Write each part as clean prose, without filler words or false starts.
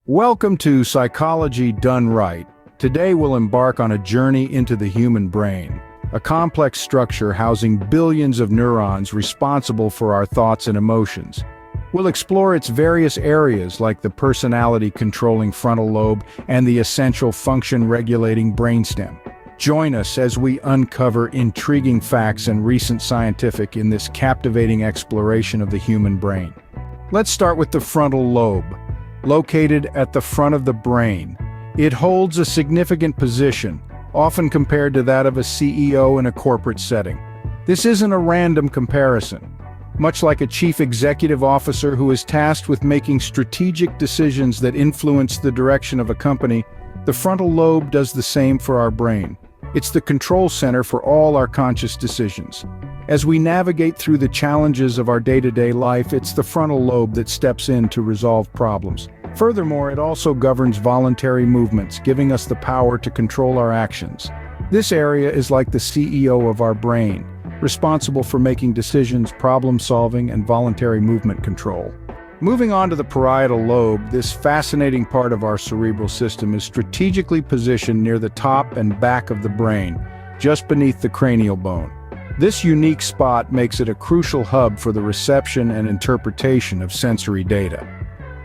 Welcome to Psychology Done Right. Today we'll embark on a journey into the human brain, a complex structure housing billions of neurons responsible for our thoughts and emotions. We'll explore its various areas like the personality-controlling frontal lobe and the essential function-regulating brainstem. Join us as we uncover intriguing facts and recent scientific in this captivating exploration of the human brain. Let's start with the frontal lobe. Located at the front of the brain, it holds a significant position, often compared to that of a CEO in a corporate setting. This isn't a random comparison. Much like a chief executive officer who is tasked with making strategic decisions that influence the direction of a company, the frontal lobe does the same for our brain. It's the control center for all our conscious decisions. As we navigate through the challenges of our day-to-day life, it's the frontal lobe that steps in to resolve problems. Furthermore, it also governs voluntary movements, giving us the power to control our actions. This area is like the CEO of our brain, responsible for making decisions, problem-solving, and voluntary movement control. Moving on to the parietal lobe, this fascinating part of our cerebral system is strategically positioned near the top and back of the brain, just beneath the cranial bone. This unique spot makes it a crucial hub for the reception and interpretation of sensory data.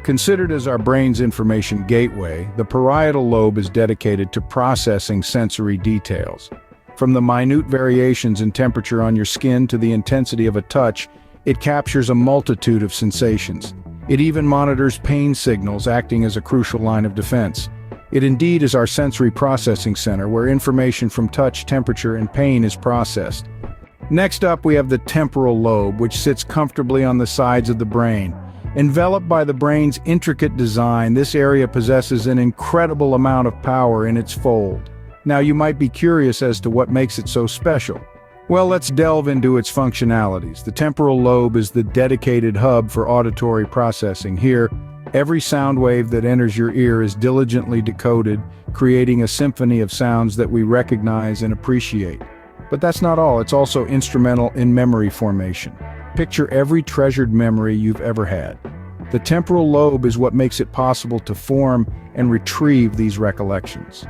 Considered as our brain's information gateway, the parietal lobe is dedicated to processing sensory details. From the minute variations in temperature on your skin to the intensity of a touch, it captures a multitude of sensations. It even monitors pain signals, acting as a crucial line of defense. It indeed is our sensory processing center, where information from touch, temperature, and pain is processed. Next up, we have the temporal lobe, which sits comfortably on the sides of the brain. Enveloped by the brain's intricate design, this area possesses an incredible amount of power in its fold. Now, you might be curious as to what makes it so special. Well, let's delve into its functionalities. The temporal lobe is the dedicated hub for auditory processing. Here, every sound wave that enters your ear is diligently decoded, creating a symphony of sounds that we recognize and appreciate. But that's not all. It's also instrumental in memory formation. Picture every treasured memory you've ever had. The temporal lobe is what makes it possible to form and retrieve these recollections.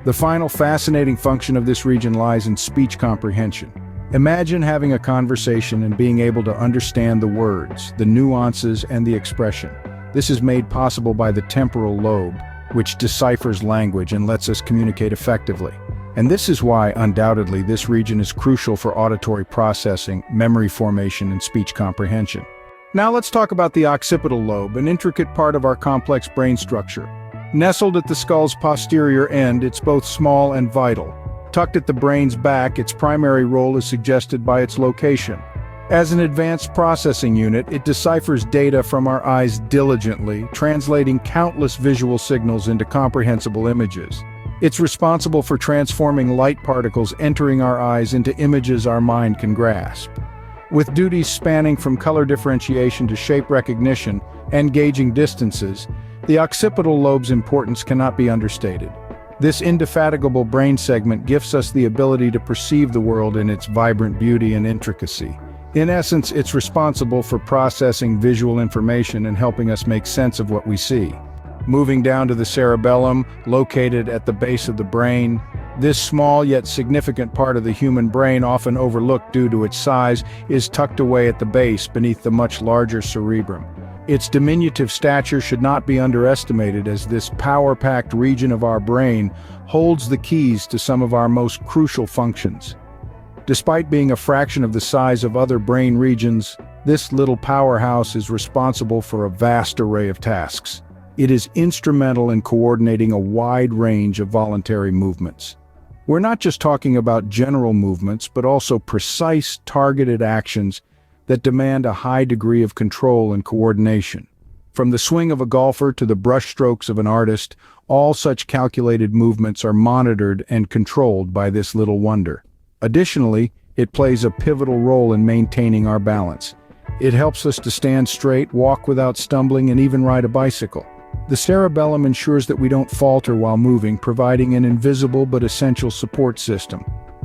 The final fascinating function of this region lies in speech comprehension. Imagine having a conversation and being able to understand the words, the nuances, and the expression. This is made possible by the temporal lobe, which deciphers language and lets us communicate effectively. And this is why, undoubtedly, this region is crucial for auditory processing, memory formation, and speech comprehension. Now let's talk about the occipital lobe, an intricate part of our complex brain structure. Nestled at the skull's posterior end, it's both small and vital. Tucked at the brain's back, its primary role is suggested by its location. As an advanced processing unit, it deciphers data from our eyes diligently, translating countless visual signals into comprehensible images. It's responsible for transforming light particles entering our eyes into images our mind can grasp. With duties spanning from color differentiation to shape recognition and gauging distances, the occipital lobe's importance cannot be understated. This indefatigable brain segment gives us the ability to perceive the world in its vibrant beauty and intricacy. In essence, it's responsible for processing visual information and helping us make sense of what we see. Moving down to the cerebellum, located at the base of the brain, this small yet significant part of the human brain, often overlooked due to its size, is tucked away at the base beneath the much larger cerebrum. Its diminutive stature should not be underestimated, as this power-packed region of our brain holds the keys to some of our most crucial functions. Despite being a fraction of the size of other brain regions, this little powerhouse is responsible for a vast array of tasks. It is instrumental in coordinating a wide range of voluntary movements. We're not just talking about general movements, but also precise, targeted actions that demand a high degree of control and coordination. From the swing of a golfer to the brushstrokes of an artist, all such calculated movements are monitored and controlled by this little wonder. Additionally, it plays a pivotal role in maintaining our balance. It helps us to stand straight, walk without stumbling, and even ride a bicycle. The cerebellum ensures that we don't falter while moving, providing an invisible but essential support system.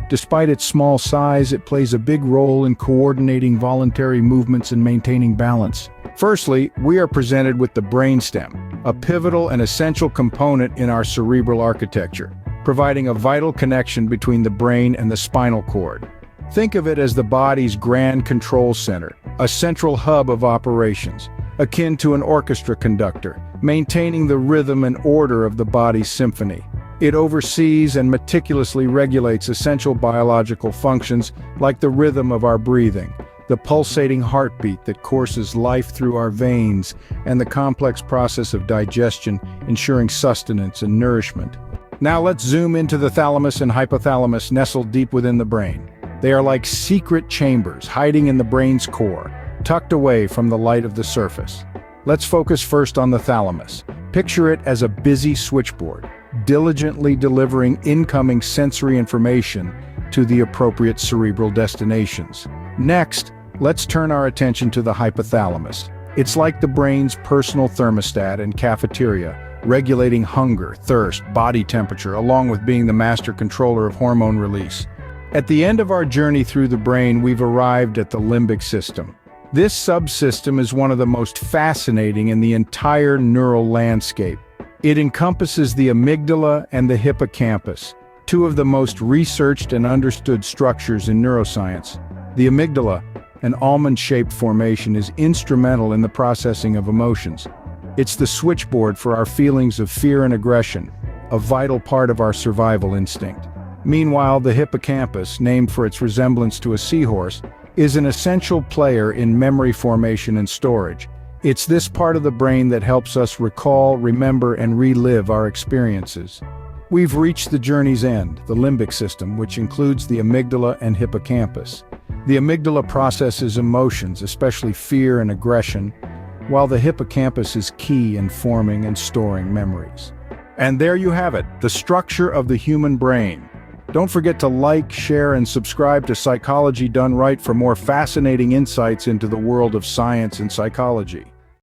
Despite its small size, it plays a big role in coordinating voluntary movements and maintaining balance. Firstly, we are presented with the brainstem. a pivotal and essential component in our cerebral architecture, providing a vital connection between the brain and the spinal cord. Think of it as the body's grand control center, a central hub of operations, akin to an orchestra conductor, maintaining the rhythm and order of the body's symphony. It oversees and meticulously regulates essential biological functions like the rhythm of our breathing, the pulsating heartbeat that courses life through our veins, and the complex process of digestion, ensuring sustenance and nourishment. Now let's zoom into the thalamus and hypothalamus nestled deep within the brain. They are like secret chambers hiding in the brain's core, tucked away from the light of the surface. Let's focus first on the thalamus. Picture it as a busy switchboard, diligently delivering incoming sensory information to the appropriate cerebral destinations. Next, let's turn our attention to the hypothalamus. It's like the brain's personal thermostat and cafeteria, regulating hunger, thirst, body temperature, along with being the master controller of hormone release. At the end of our journey through the brain, we've arrived at the limbic system. This subsystem is one of the most fascinating in the entire neural landscape. It encompasses the amygdala and the hippocampus, two of the most researched and understood structures in neuroscience. The amygdala, an almond-shaped formation, is instrumental in the processing of emotions. It's the switchboard for our feelings of fear and aggression, a vital part of our survival instinct. Meanwhile, the hippocampus, named for its resemblance to a seahorse, is an essential player in memory formation and storage. It's this part of the brain that helps us recall, remember, and relive our experiences. We've reached the journey's end, the limbic system, which includes the amygdala and hippocampus. The amygdala processes emotions, especially fear and aggression, while the hippocampus is key in forming and storing memories. And there you have it, the structure of the human brain. Don't forget to like, share, and subscribe to Psychology Done Right for more fascinating insights into the world of science and psychology.